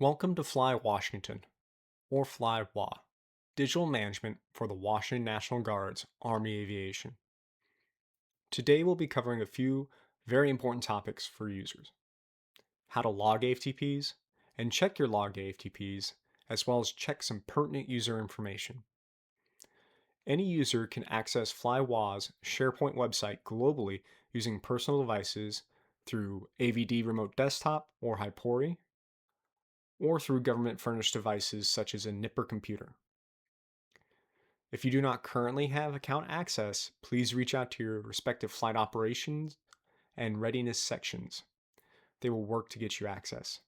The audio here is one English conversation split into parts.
Welcome to Fly Washington, or Fly WA, digital management for the Washington National Guard's Army Aviation. Today we'll be covering a few very important topics for users: how to log AFTPs and check your logged AFTPs, as well as check some pertinent user information. Any user can access FlyWA's SharePoint website globally using personal devices through AVD Remote Desktop or Hypori, or through government furnished devices such as a Nipper computer. If you do not currently have account access, please reach out to your respective flight operations and readiness sections. They will work to get you access.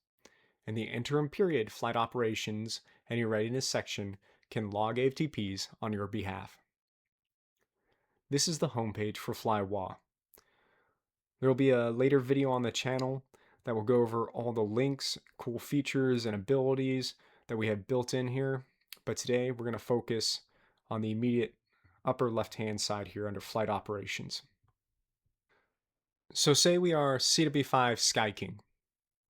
In the interim period, flight operations and your readiness section can log AFTPs on your behalf. This is the homepage for FlyWA. There will be a later video on the channel that will go over all the links, cool features, and abilities that we have built in here. But today we're going to focus on the immediate upper left-hand side here under flight operations. So say we are CW5 Sky King,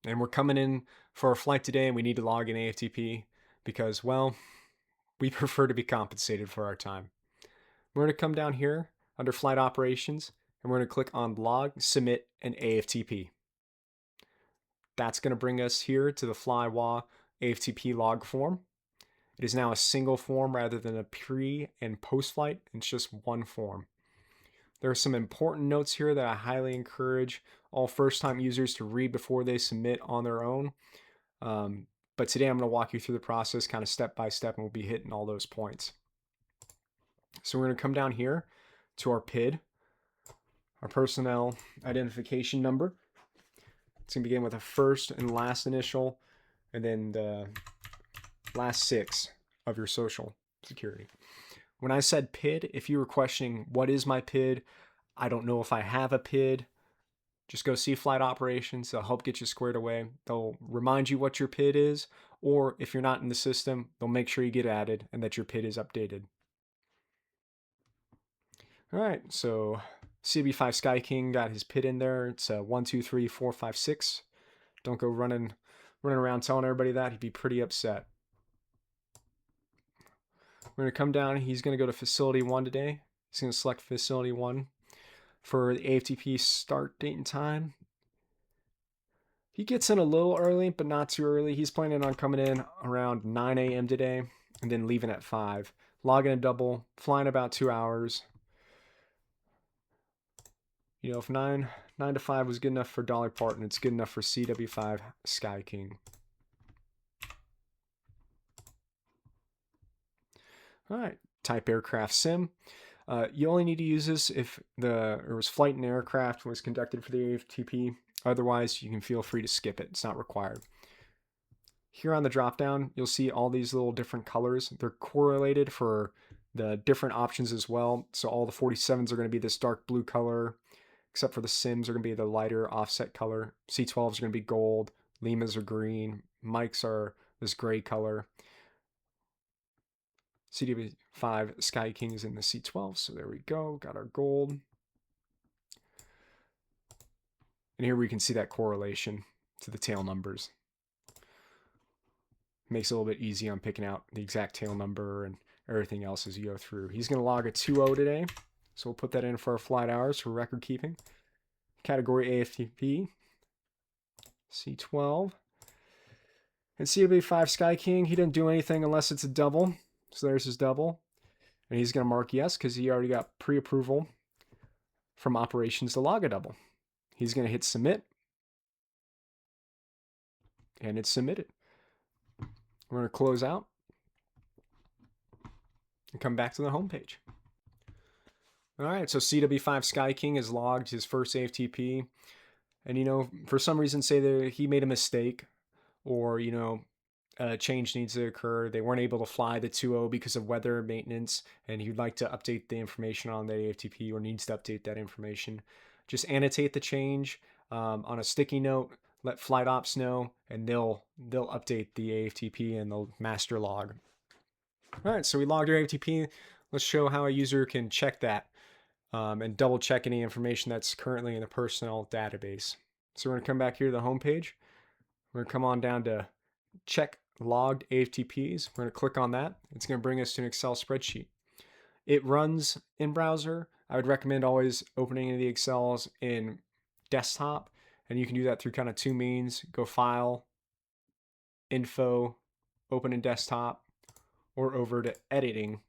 and we're coming in for our flight today and we need to log an AFTP because, well, we prefer to be compensated for our time. We're going to come down here under flight operations and we're going to click on log, submit, and AFTP. That's going to bring us here to the FlyWA AFTP log form. It is now a single form rather than a pre and post flight. It's just one form. There are some important notes here that I highly encourage all first-time users to read before they submit on their own. But today I'm going to walk you through the process kind of step by step, and we'll be hitting all those points. So we're going to come down here to our PID, our personnel identification number. It's going to begin with a first and last initial, and then the last six of your social security. When I said PID, if you were questioning what is my PID, I don't know if I have a PID, just go see flight operations. They'll help get you squared away. They'll remind you what your PID is, or if you're not in the system, they'll make sure you get added and that your PID is updated. All right, so CB5 Sky King got his PID in there. It's 123456. Don't go running around telling everybody that. He'd be pretty upset. We're going to come down. He's going to go to Facility 1 today. He's going to select Facility 1 for the AFTP start date and time. He gets in a little early, but not too early. He's planning on coming in around 9 a.m. today and then leaving at 5. Logging a double, flying about 2 hours. You know, if 9 to 5 was good enough for Dolly Parton, it's good enough for CW5 Sky King. All right, type aircraft sim. You only need to use this if there was flight in aircraft was conducted for the AFTP. Otherwise, you can feel free to skip it. It's not required. Here on the dropdown, you'll see all these little different colors. They're correlated for the different options as well. So all the 47s are going to be this dark blue color, except for the sims are going to be the lighter offset color. C12s are going to be gold. Limas are green. Mikes are this gray color. CW5 Sky King is in the C12, so there we go. Got our gold. And here we can see that correlation to the tail numbers. Makes it a little bit easy on picking out the exact tail number and everything else as you go through. He's going to log a 2.0 today, so we'll put that in for our flight hours for record keeping. Category AFTP, C12. And CW5 Sky King, he didn't do anything unless it's a double. So there's his double. And he's going to mark yes because he already got pre-approval from operations to log a double. He's going to hit submit. And it's submitted. We're going to close out and come back to the home page. All right, so CW5 Sky King has logged his first AFTP. And, you know, for some reason say that he made a mistake or, you know, a change needs to occur. They weren't able to fly the 2.0 because of weather maintenance, and he'd like to update the information on the AFTP or needs to update that information. Just annotate the change on a sticky note, let flight ops know, and they'll update the AFTP and they'll master log. All right, so we logged our AFTP. Let's show how a user can check that and double check any information that's currently in the personnel database. So we're going to come back here to the home page. We're going to come on down to check logged AFTPs. We're going to click on that. It's going to bring us to an Excel spreadsheet. It runs in browser. I would recommend always opening the Excels in desktop, and you can do that through kind of two means. Go File, Info, Open in Desktop, or over to Editing,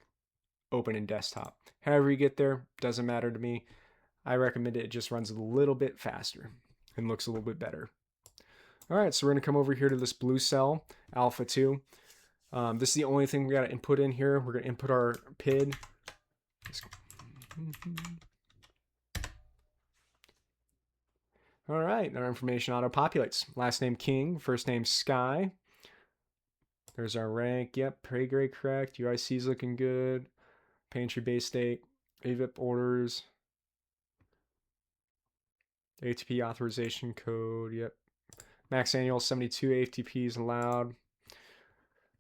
Open in Desktop. However you get there, doesn't matter to me. I recommend it just runs a little bit faster and looks a little bit better. All right, so we're going to come over here to this blue cell, Alpha 2. This is the only thing we got to input in here. We're going to input our PID. All right, our information auto-populates. Last name King, first name Sky. There's our rank. Yep, pay grade correct. UIC's looking good. Pantry base date. AVIP orders. ATP authorization code. Yep. Max annual 72 AFTPs allowed.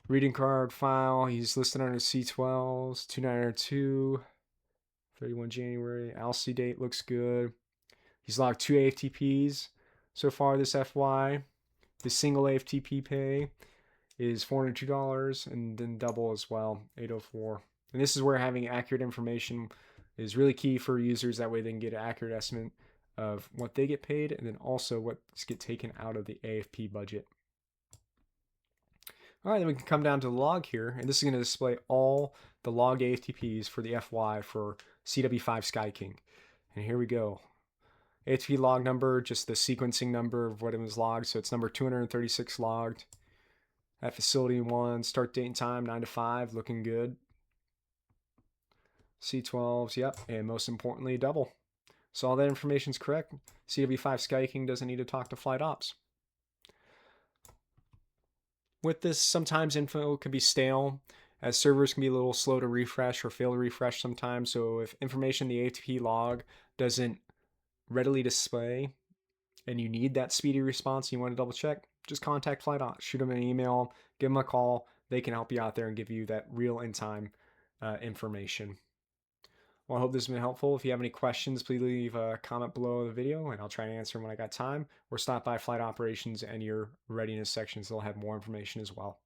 Reading card file. He's listed under C12s. 2902. 31 January. ALC date looks good. He's logged 2 AFTPs so far this FY. His single AFTP pay is $402 and then double as well, $804. And this is where having accurate information is really key for users. That way they can get an accurate estimate of what they get paid and then also what's get taken out of the AFP budget. All right, then we can come down to the log here, and this is going to display all the log AFTPs for the FY for CW5 Sky King. And here we go. AFTP log number, just the sequencing number of what it was logged. So it's number 236 logged. At facility 1, start date and time, 9 to 5, looking good. C12s, yep, and most importantly, double. So all that information is correct. CW5 Sky King doesn't need to talk to flight ops. With this, sometimes info can be stale, as servers can be a little slow to refresh or fail to refresh sometimes. So if information in the AFTP log doesn't readily display and you need that speedy response, you want to double check, just contact flight ops, shoot them an email, give them a call. They can help you out there and give you that real in-time information. Well, I hope this has been helpful. If you have any questions, please leave a comment below the video and I'll try to answer them when I got time, or stop by flight operations and your readiness sections. They'll have more information as well.